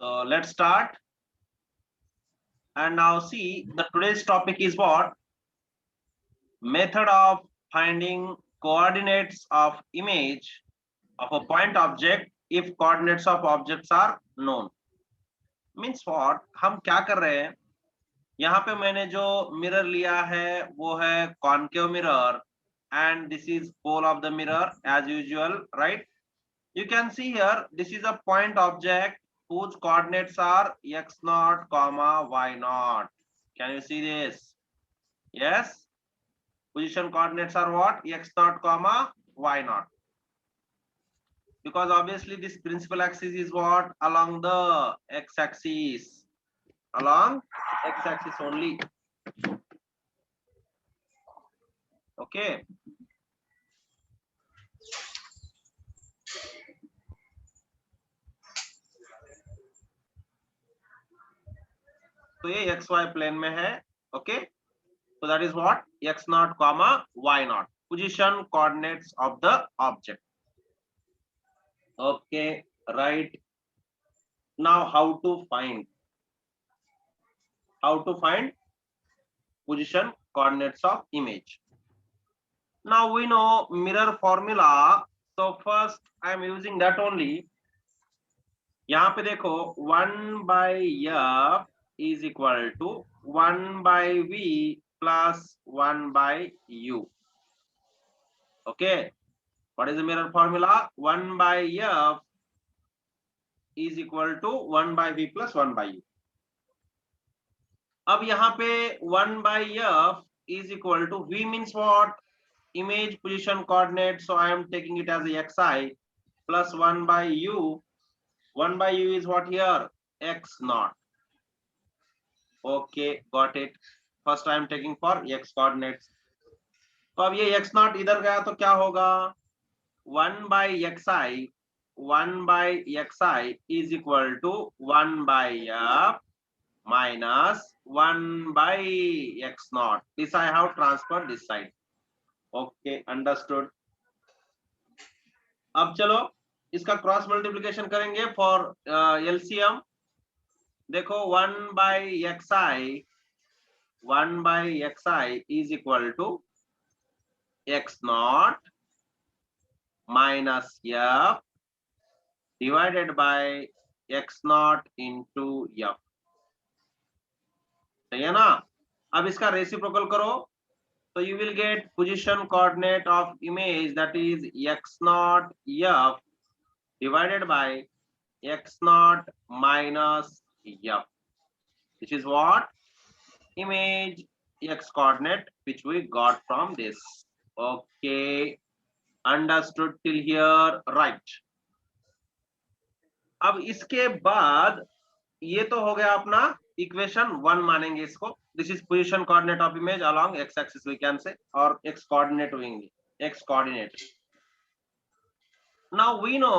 So let's start. And now see, the today's topic is what? Method of finding coordinates of image of a point object if coordinates of objects are known. Means what? हम क्या कर रहे हैं? यहाँ पे मैंने जो mirror लिया है वो है concave mirror and this is pole of the mirror as usual, right? You can see here, this is a point object whose coordinates are x naught comma y naught. Can you see this? Yes. Position coordinates are what? X naught comma y naught. Because obviously this principal axis is what? Along the x-axis. Along x-axis only. Okay. तो ये x Y plane में है. Okay, so that is what? X naught comma y naught, position coordinates of the object. Okay, right. Now how to find position coordinates of image? Now we know mirror formula, so first I am using that only. यहाँ पे देखो 1 by f is equal to 1 by v plus 1 by u. Okay, what is the mirror formula? 1 by f is equal to 1 by v plus 1 by u. अब यहाँ पे 1 by f is equal to v means what? Image position coordinate, so I am taking it as a xi plus 1 by u. 1 by u is what here? X naught. Okay, got it. First I am taking for x coordinates. तो अब ये x naught इधर गया तो क्या होगा? 1 by xi is equal to 1 by f minus 1 by x naught. This I have transferred this side. Okay, understood. अब चलो इसका क्रॉस मल्टीप्लिकेशन करेंगे फॉर एलसीएम. देखो 1 by xi is equal to x naught minus f divided by x naught into f. सही है ना? अब इसका रेसिप्रोकल करो तो you will get position coordinate of image, that is x naught f divided by x naught minus f. This is what? Image x coordinate which we got from this. Okay, understood till here, right? अब इसके बाद ये तो हो गया अपना equation 1 मानेंगे इसको. This is position coordinate of image along x axis we can say, और एक्स कोऑर्डिनेट होंगे, x coordinate. Now we know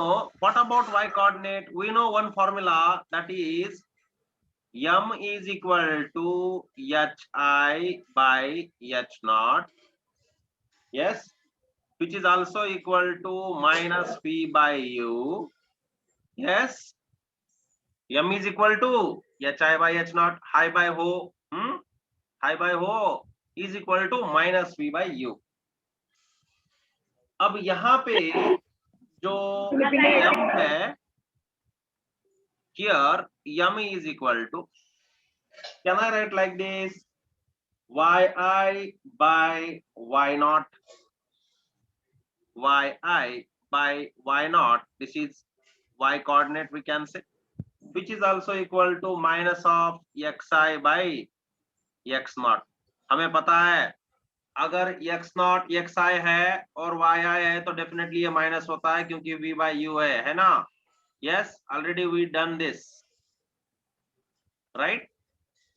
what about y coordinate. We know one formula, that is m is equal to hi by h naught. Yes, which is also equal to minus p by u. Yes, m is equal to hi by h naught, hi by ho, hi by ho is equal to minus v by u. अब यहाँ पे जो m है, here m is equal to, can I write like this? yi by y naught, yi by y naught, this is y coordinate we can say, which is also equal to minus of xi by x naught. हमें पता है अगर x naught xi है और yi है तो definitely ये minus होता है क्योंकि v by u है ना? Yes, already we done this, right?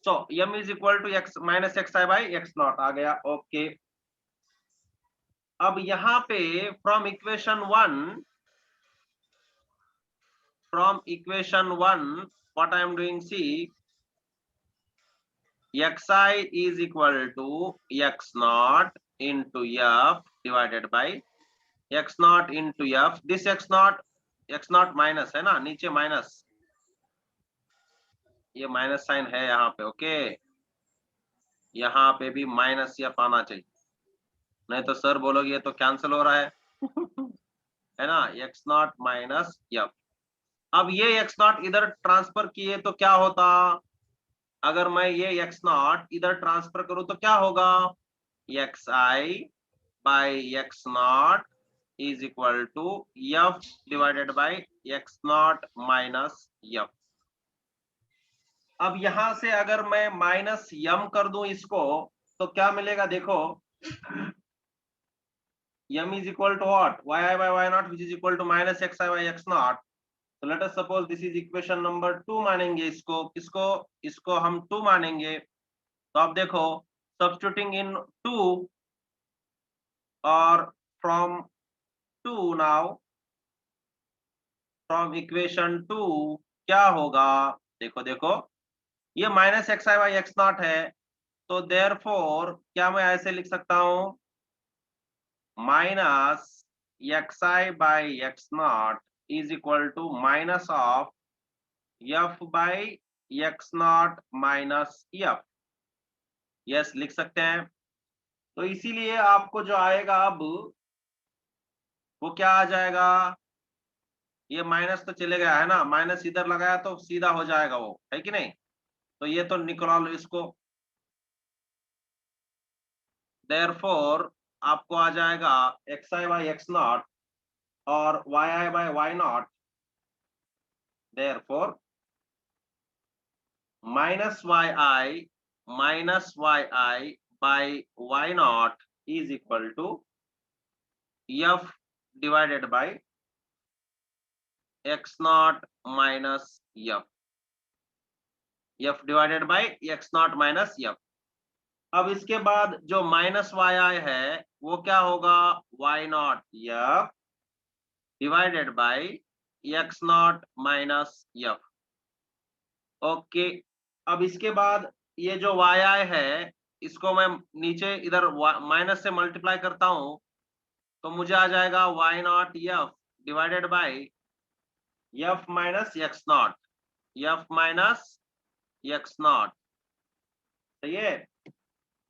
So m is equal to x minus xi by x naught आ गया. Okay, अब यहाँ पे from equation 1 what I am doing, see, xi is equal to x naught into f divided by x naught into f. This x naught minus है ना, नीचे minus, ये minus sign है यहाँ पे, ओके, यहाँ पे भी माइनस एफ आना चाहिए, नहीं तो सर बोलोगे ये तो कैंसिल हो रहा है है ना, एक्स नॉट माइनस एफ। अब ये एक्स नॉट इधर ट्रांसफर किए तो क्या होता, अगर मैं ये एक्स नॉट इधर ट्रांसफर करूं तो क्या होगा, x I by x naught is equal to F divided by x naught minus F. अब यहां से अगर मैं माइनस यम कर दूं इसको तो क्या मिलेगा, देखो m is equal to what, yi by y naught, which is equal to minus xi by x naught. So let us suppose this is equation number 2 मानेंगे इसको, किसको, इसको हम 2 मानेंगे। तो आप देखो substituting in 2 और from 2 now, from equation 2 क्या होगा, देखो देखो ये minus x I by x naught है, तो देयरफॉर क्या मैं ऐसे लिख सकता हूं, minus x I by x naught is equal to minus of f by x naught minus f, yes लिख सकते हैं। तो इसीलिए आपको जो आएगा अब वो क्या आ जाएगा, ये माइनस तो चले गया है ना, माइनस इधर लगाया तो सीधा हो जाएगा वो, है कि नहीं, तो ये तो निकला लो इसको, देयरफॉर आपको आ जाएगा X I by x naught और Y I by Y naught, therefore minus Y by Y naught is equal to F divided by x naught minus F, F divided by x naught minus F. अब इसके बाद जो minus y आई है वो क्या होगा, y naught f divided by x naught minus f, okay. अब इसके बाद ये जो वाई आई है इसको मैं नीचे इधर माइनस से मल्टीप्लाई करता हूं तो मुझे आ जाएगा y naught f divided by f minus x naught, f minus x naught, सही है।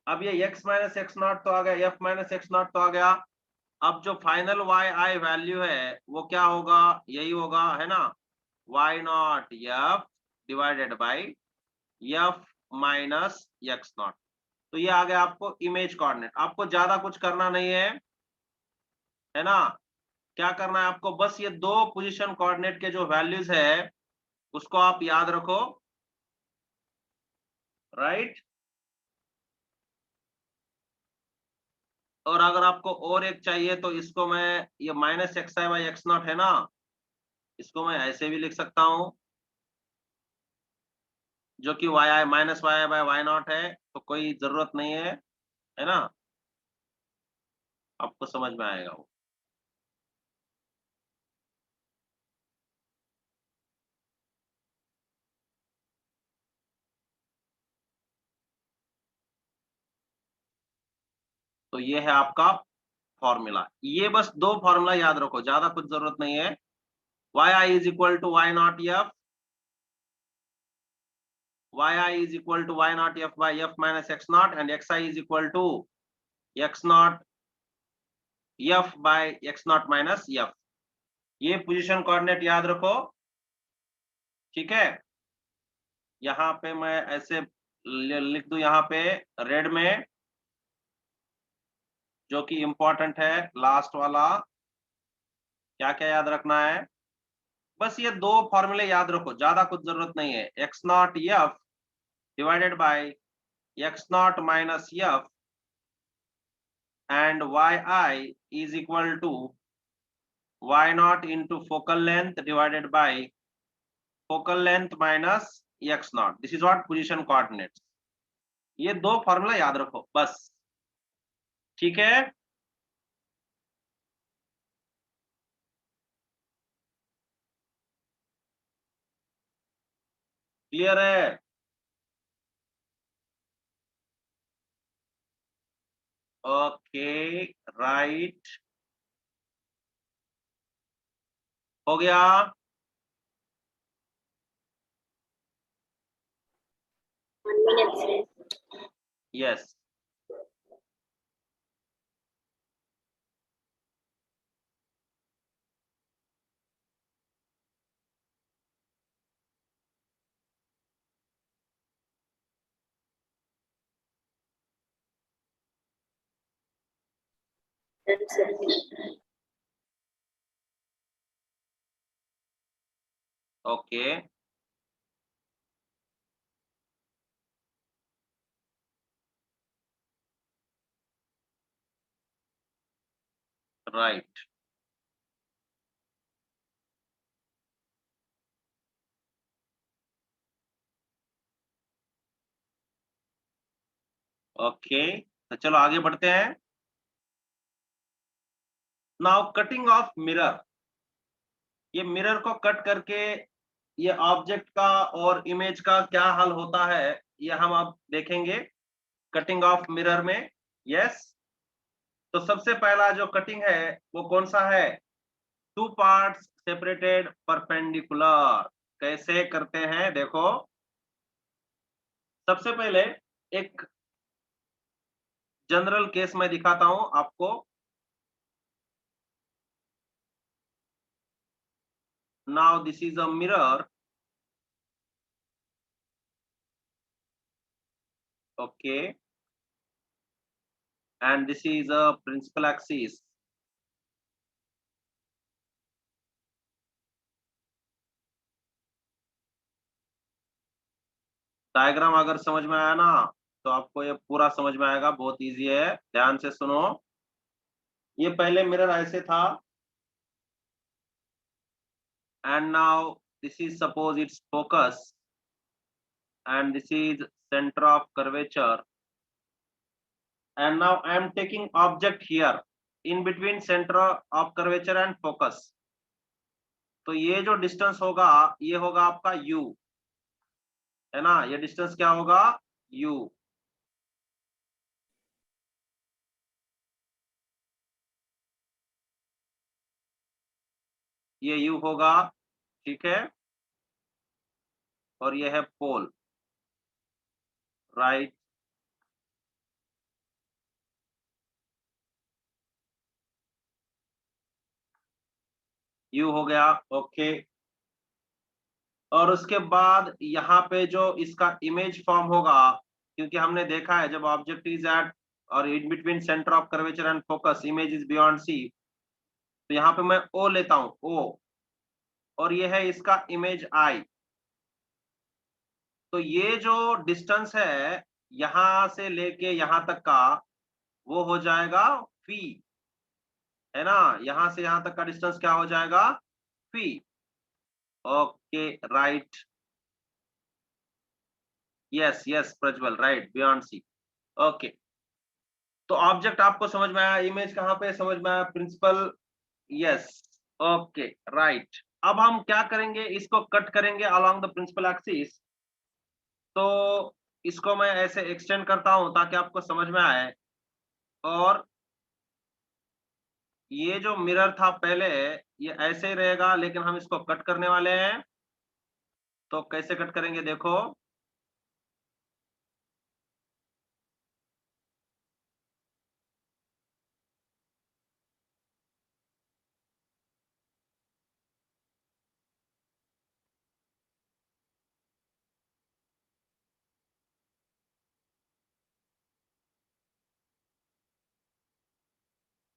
अब ये x माइनस एक्स नॉट तो आ गया, f माइनस एक्स नॉट तो आ गया। अब जो फाइनल y i वैल्यू है वो क्या होगा, यही होगा, है ना, y not f divided by f minus x not. तो ये आ गया आपको इमेज कोऑर्डिनेट, आपको ज्यादा कुछ करना नहीं है ना, क्या करना है आपको, बस ये दो पोजीशन कोऑर्डिनेट के जो वैल्यूज है उसको आप याद रखो, राइट। और अगर आपको और एक चाहिए तो इसको मैं, ये minus x I by x naught है ना, इसको मैं ऐसे भी लिख सकता हूं, जो कि y i minus y I by Y naught है, तो कोई जरूरत नहीं है ना, आपको समझ में आएगा वो। तो ये है आपका फॉर्मूला, ये बस दो फॉर्मूला याद रखो, ज्यादा कुछ जरूरत नहीं है। Y i is equal to y naught f, y i is equal to y naught f by f minus x naught, and x i is equal to x naught f by x naught minus f. ये position coordinate याद रखो, ठीक है। यहाँ पे मैं ऐसे लिख दूं, यहाँ पे रेड में, जो कि इंपॉर्टेंट है लास्ट वाला, क्या क्या याद रखना है, बस ये दो फॉर्मूले याद रखो, ज्यादा कुछ जरूरत नहीं है। X naught f divided by x naught minus f and y i is equal to y naught into focal length divided by focal length minus x naught, this is what position coordinates. ये दो formula याद रखो बस, ठीक है। Clear है, okay, right, हो गया। 1 minute. Yes. That's it. Okay. Right. Okay, तो चलो आगे बढ़ते हैं। Now cutting of mirror. ये मिरर को कट करके ये ऑब्जेक्ट का और इमेज का क्या हल होता है, ये हम अब देखेंगे कटिंग ऑफ मिरर में। यस। तो सबसे पहला जो कटिंग है वो कौन सा है? Two parts separated perpendicular. कैसे करते हैं देखो। सबसे पहले एक जनरल केस में दिखाता हूं आपको। Now this is a mirror. Okay, and this is a principal axis. Diagram अगर समझ में आया ना तो आपको ये पूरा समझ में आएगा, बहुत इजी है, ध्यान से सुनो। ये पहले मिरर ऐसे था, and now this is suppose it's focus, and this is centre of curvature, and now I am taking object here in between centre of curvature and focus. तो ये जो डिस्टेंस होगा ये होगा आपका u, है ना? ये डिस्टेंस क्या होगा? u। ये u होगा, ठीक है? और ये है पोल, राइट। यू हो गया, ओके। और उसके बाद यहाँ पे जो इसका इमेज फॉर्म होगा, क्योंकि हमने देखा है जब ऑब्जेक्ट इज एट और in between centre of curvature and focus, image is beyond C, तो यहाँ पे मैं ओ लेता हूँ, ओ, और ये है इसका इमेज आई। तो ये जो डिस्टेंस है यहाँ से लेके यहाँ तक का, वो हो जाएगा फी, है ना? यहाँ से यहाँ तक का डिस्टेंस क्या हो जाएगा? Phi. Okay, right. Yes yes Prajwal, right, beyond C. Okay, तो ऑब्जेक्ट आपको समझ में आया, इमेज कहाँ पे समझ में आया? प्रिंसिपल। Yes, okay, right. अब हम क्या करेंगे, इसको कट करेंगे अलोंग द प्रिंसिपल एक्सिस। तो इसको मैं ऐसे एक्सटेंड करता हूं ताकि आपको समझ में आए। और ये जो मिरर था पहले, ये ऐसे ही रहेगा, लेकिन हम इसको कट करने वाले हैं। तो कैसे कट करेंगे देखो।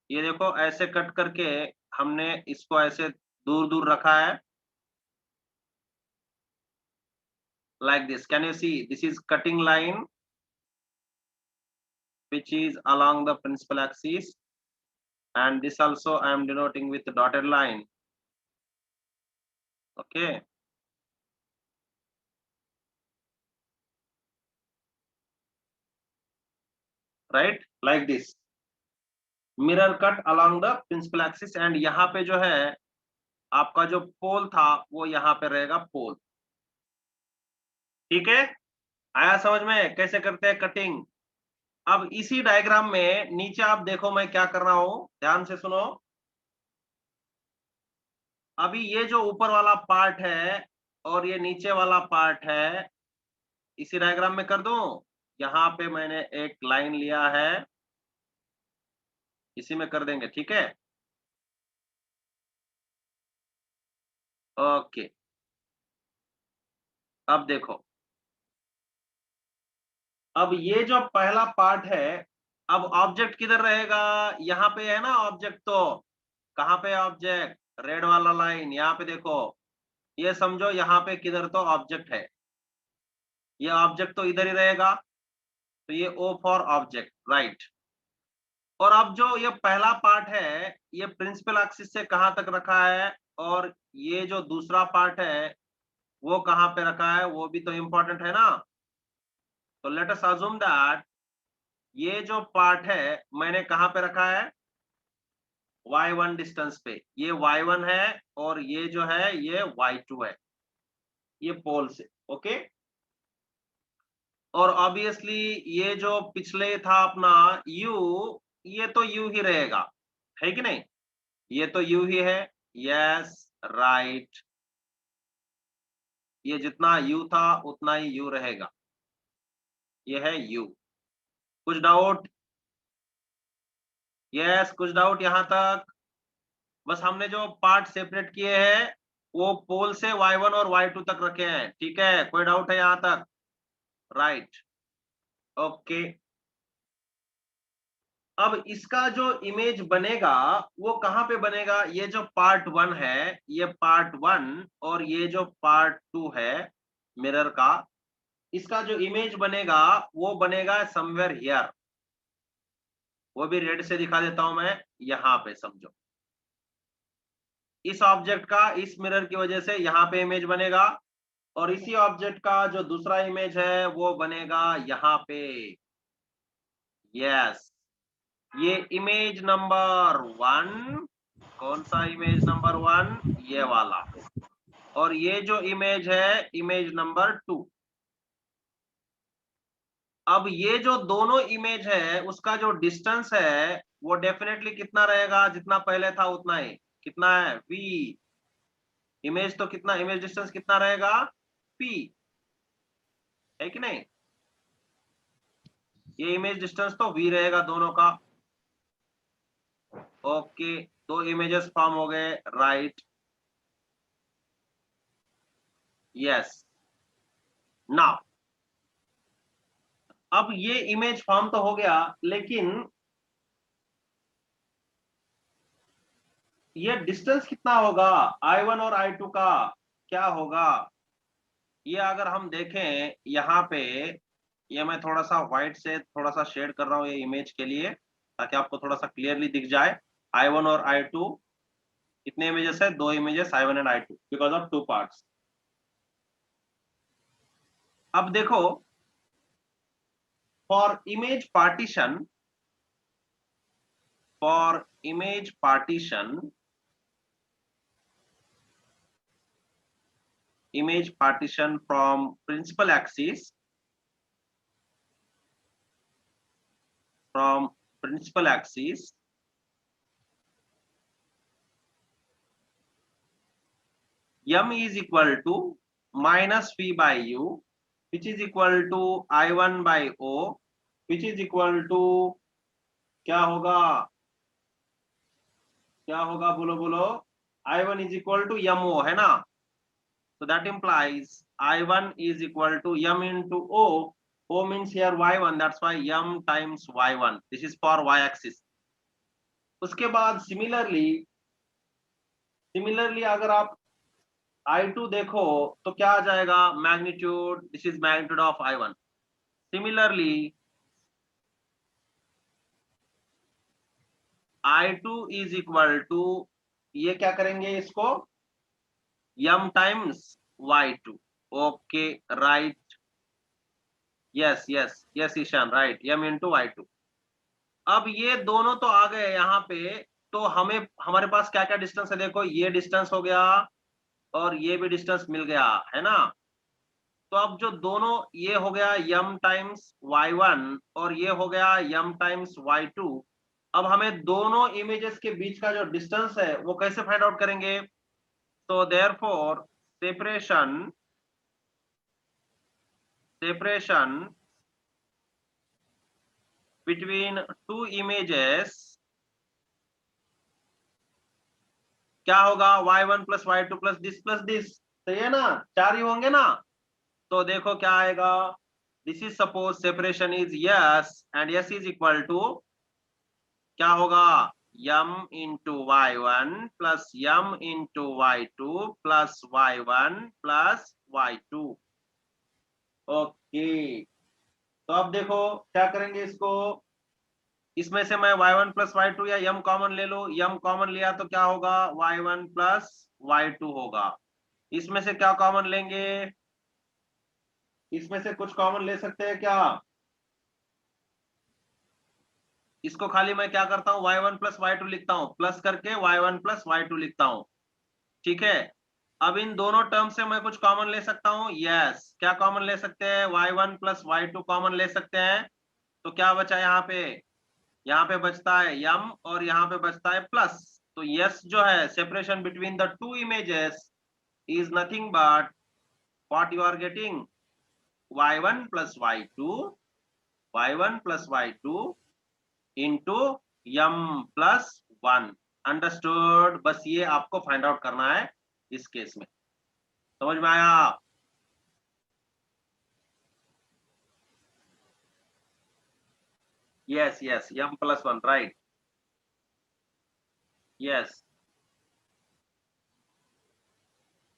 ये देखो ऐसे कट करके हमने इसको ऐसे दूर दूर रखा है, like this. Can you see? This is cutting line which is along the principal axis, and this also I am denoting with the dotted line. Okay, right, like this. Mirror cut along the principal axis, and यहाँ पे जो है आपका जो पोल था वो यहाँ पे रहेगा, पोल। ठीक है, आया समझ में कैसे करते हैं कटिंग? अब इसी डायग्राम में नीचे आप देखो मैं क्या कर रहा हूं, ध्यान से सुनो। अभी ये जो ऊपर वाला पार्ट है और ये नीचे वाला पार्ट है, इसी डायग्राम में कर दूं? यहाँ पे मैंने एक लाइन लिया है, इसी में कर देंगे, ठीक है? ओके, अब देखो, अब ये जो पहला पार्ट है, अब ऑब्जेक्ट किधर रहेगा? यहाँ पे है ना ऑब्जेक्ट, तो कहाँ पे ऑब्जेक्ट? रेड वाला लाइन यहाँ पे देखो, ये समझो यहाँ पे किधर तो ऑब्जेक्ट है, ये ऑब्जेक्ट तो इधर ही रहेगा, तो ये ओ फॉर ऑब्जेक्ट, राइट। और अब जो ये पहला पार्ट है, ये प्रिंसिपल एक्सिस से कहाँ तक रखा है, और ये जो दूसरा पार्ट है वो कहाँ पे रखा है, वो भी तो इम्पोर्टेंट है ना। तो लेट अस अज्यूम दैट ये जो पार्ट है मैंने कहाँ पे रखा है? y1 डिस्टेंस पे, ये y1 है और ये जो है ये y2 है, ये पोल से, ओके। और ऑब्वियसली ये जो पिछले था अपना u, ये तो u ही रहेगा, है कि नहीं? ये तो u ही है, यस राइट। ये जितना u था उतना ही u रहेगा, ये है u। कुछ डाउट? यस, कुछ डाउट यहाँ तक? बस हमने जो पार्ट सेपरेट किए हैं वो पोल से y1 और y2 तक रखे हैं, ठीक है? कोई डाउट है यहाँ तक? Right, okay. अब इसका जो इमेज बनेगा वो कहाँ पे बनेगा? ये जो पार्ट 1 है, ये पार्ट 1 और ये जो पार्ट 2 है मिरर का, इसका जो इमेज बनेगा वो बनेगा समवेयर हियर। वो भी रेड से दिखा देता हूं मैं, यहाँ पे समझो, इस ऑब्जेक्ट का इस मिरर की वजह से यहाँ पे इमेज बनेगा, और इसी ऑब्जेक्ट का जो दूसरा इमेज है वो बनेगा यहाँ पे। यस, ये इमेज नंबर 1, कौन सा इमेज नंबर 1? ये वाला। और ये जो इमेज है इमेज नंबर 2। अब ये जो दोनों इमेज है उसका जो डिस्टेंस है वो डेफिनेटली कितना रहेगा? जितना पहले था उतना ही। कितना है? v। इमेज तो कितना, इमेज डिस्टेंस कितना रहेगा? p, है कि नहीं? ये इमेज डिस्टेंस तो v रहेगा दोनों का। ओके, दो इमेजेस फॉर्म हो गए, राइट। यस, नाउ अब ये इमेज फॉर्म तो हो गया, लेकिन ये डिस्टेंस कितना होगा I1 और I2 का? क्या होगा ये? अगर हम देखें यहाँ पे, ये मैं थोड़ा सा व्हाइट से थोड़ा सा शेड कर रहा हूँ ये इमेज के लिए, ताकि आपको थोड़ा सा क्लियरली दिख जाए। I1 और I2 कितने इमेजेस है? दो images, I1 and I2, because of two parts. अब देखो, for image partition, for image partition, image partition from principal axis, from principal axis, m is equal to minus v by u, which is equal to I1 by o, which is equal to क्या होगा? क्या होगा? बोलो बोलो। I1 is equal to mo, है ना? So that implies I1 is equal to m into o. O means here y1, that's why m times y1. This is for y axis. उसके बाद सिमिलरली अगर आप I2 देखो तो क्या आ जाएगा? Magnitude, this is magnitude of I1। Similarly I2 is equal to, ये क्या करेंगे इसको? m times y2। Okay, right, yes yes yes Ishan, right, m into y2। अब ये दोनों तो आ गए यहाँ पे, तो हमें हमारे पास क्या क्या डिस्टेंस है? देखो, ये डिस्टेंस हो गया और ये भी डिस्टेंस मिल गया, है ना? तो अब जो दोनों, ये हो गया m टाइम्स y1 और ये हो गया m टाइम्स y2। अब हमें दोनों इमेजेस के बीच का जो डिस्टेंस है वो कैसे फाइंड आउट करेंगे? तो therefore separation separation between two images, क्या होगा, y1 plus y2 plus this, सही है ना, 4 ही होंगे ना। तो देखो क्या आएगा, this is suppose separation is S and S is equal to क्या होगा, m into y1 plus m into y2 plus y1 plus y2। Okay, तो अब देखो क्या करेंगे इसको, इसमें से मैं y1 प्लस y2 या m कॉमन ले लो, m कॉमन लिया तो क्या होगा, y1 प्लस y2 होगा। इसमें से क्या कॉमन लेंगे, इसमें से कुछ कॉमन ले सकते हैं क्या, इसको खाली मैं क्या करता हूं, y1 प्लस y2 लिखता हूं, प्लस करके y1 प्लस y2 लिखता हूं, ठीक है। अब इन दोनों टर्म से मैं कुछ कॉमन ले सकता हूं, यस, क्या कॉमन ले सकते हैं, y1 प्लस y2 कॉमन ले सकते हैं। तो क्या बचा यहाँ पे बचता है m और यहाँ पे बचता है प्लस। तो यस जो है, separation between the two images is nothing but what you are getting, y1 plus y2 into m plus 1। Understood, बस ये आपको फाइंड आउट करना है इस केस में, समझ में आया। Yes yes, m plus 1, right, yes,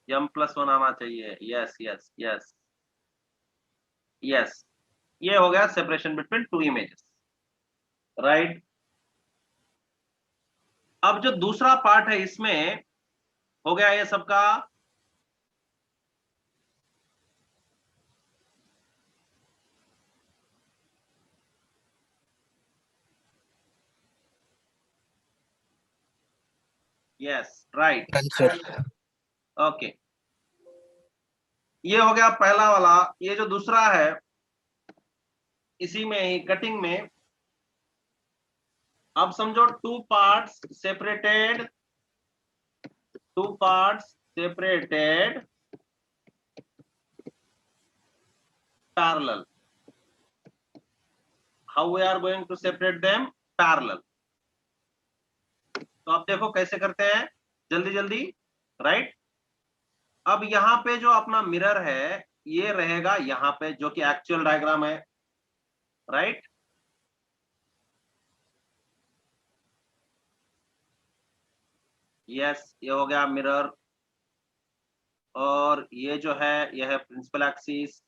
m plus 1 आना चाहिए, यस यस यस यस, ये हो गया separation between two images, right. अब जो दूसरा पार्ट है इसमें हो गया ये सबका, यस राइट, सर। ओके, ये हो गया पहला वाला। ये जो दूसरा है, इसी में ही कटिंग में, अब समझो two parts separated parallel, how we are going to separate them parallel। तो अब देखो कैसे करते हैं, जल्दी जल्दी, राइट। अब यहाँ पे जो अपना मिरर है ये रहेगा यहाँ पे, जो कि एक्चुअल डायग्राम है, राइट। यस, ये हो गया मिरर, और ये जो है यह है प्रिंसिपल एक्सिस,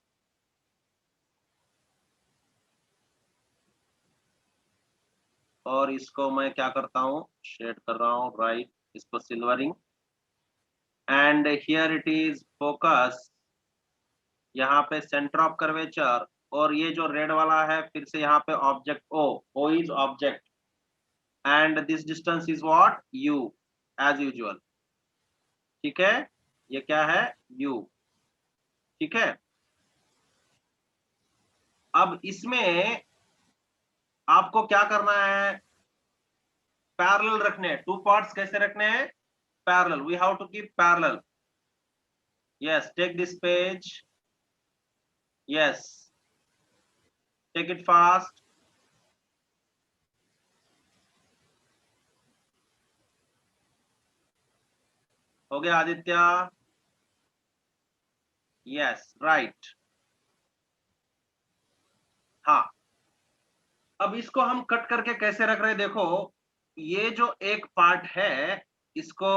और इसको मैं क्या करता हूँ, शेड कर रहा हूँ, राइट, इसको silvering, and here it is focus, यहाँ पे सेंटर ऑफ कर्वेचर, और ये जो रेड वाला है फिर से यहाँ पे object O is object, and this distance is what, u, as usual, ठीक है, ये क्या है, u, ठीक है। अब इसमें आपको क्या करना है, पैरेलल रखने हैं, टू पार्ट्स कैसे रखने हैं, parallel, we have to keep parallel. Yes, take this page, yes, take it fast, हो गया आदित्य, यस राइट, हाँ। अब इसको हम कट करके कैसे रख रहे हैं, देखो, ये जो एक पार्ट है इसको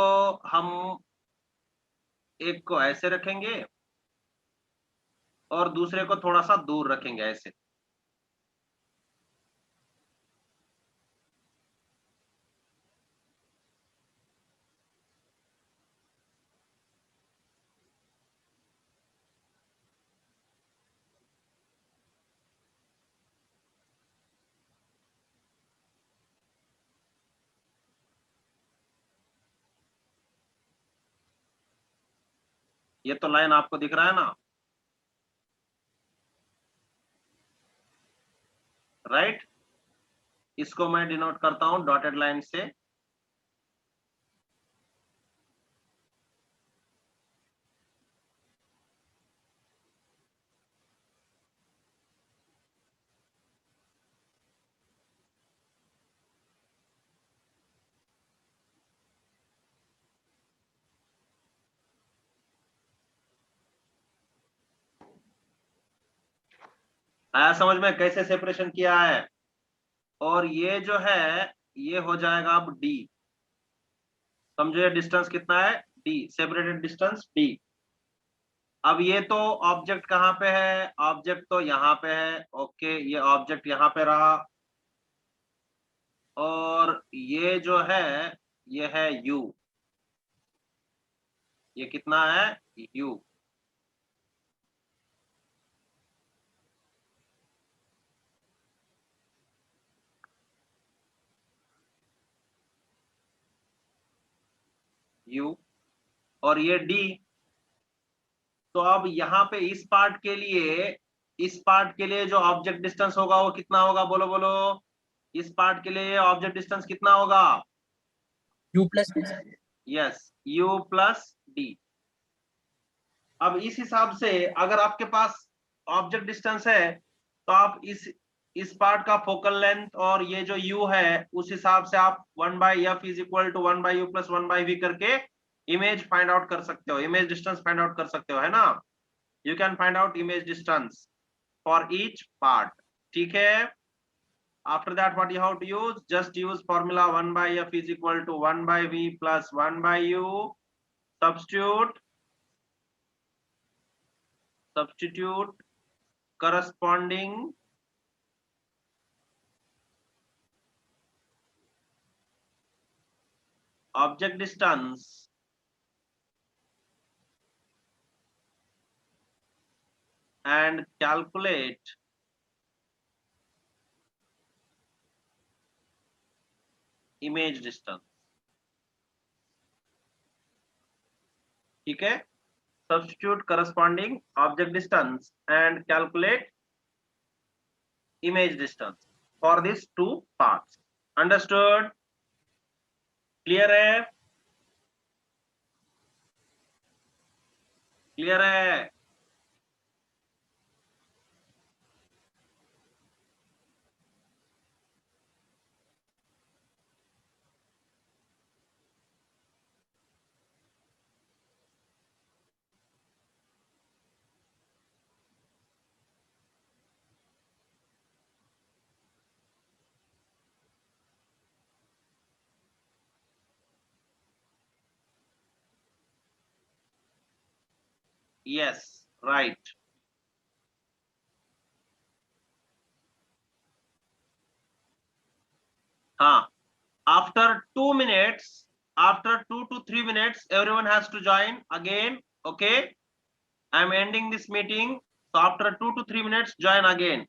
हम एक को ऐसे रखेंगे और दूसरे को थोड़ा सा दूर रखेंगे ऐसे, ये तो लाइन आपको दिख रहा है ना, राइट। इसको मैं डिनोट करता हूं डॉटेड लाइन से, आया समझ में कैसे सेपरेशन किया है? और ये जो है ये हो जाएगा अब डी। समझो ये डिस्टेंस कितना है? D, separated distance D. अब ये तो ऑब्जेक्ट कहाँ पे है? ऑब्जेक्ट तो यहाँ पे है। ओके, ये ऑब्जेक्ट यहाँ पे रहा, और ये जो है ये है u। ये कितना है? u। u और ये d। तो अब यहाँ पे इस पार्ट के लिए जो ऑब्जेक्ट डिस्टेंस होगा वो कितना होगा? बोलो बोलो। इस पार्ट के लिए ऑब्जेक्ट डिस्टेंस कितना होगा? u plus D. Yes, u plus D. अब इस हिसाब से अगर आपके पास ऑब्जेक्ट डिस्टेंस है तो आप इस पार्ट का फोकल लेंथ और ये जो u है उस हिसाब से आप 1/f is equal to 1/u plus 1/v करके इमेज फाइंड आउट कर सकते हो, इमेज डिस्टेंस फाइंड आउट कर सकते हो, है ना? You can find out image distance for each part. ठीक है? After that, what you have to use? Just use formula 1/f is equal to 1/v plus 1/u. Substitute corresponding object distance and calculate image distance. ठीक है? Substitute corresponding object distance and calculate image distance for these two parts. Understood? Clear है? Clear है? Yes, right. हाँ, after 2 minutes, after 2 to 3 minutes, everyone has to join again. Okay, I am ending this meeting. So after 2 to 3 minutes, join again.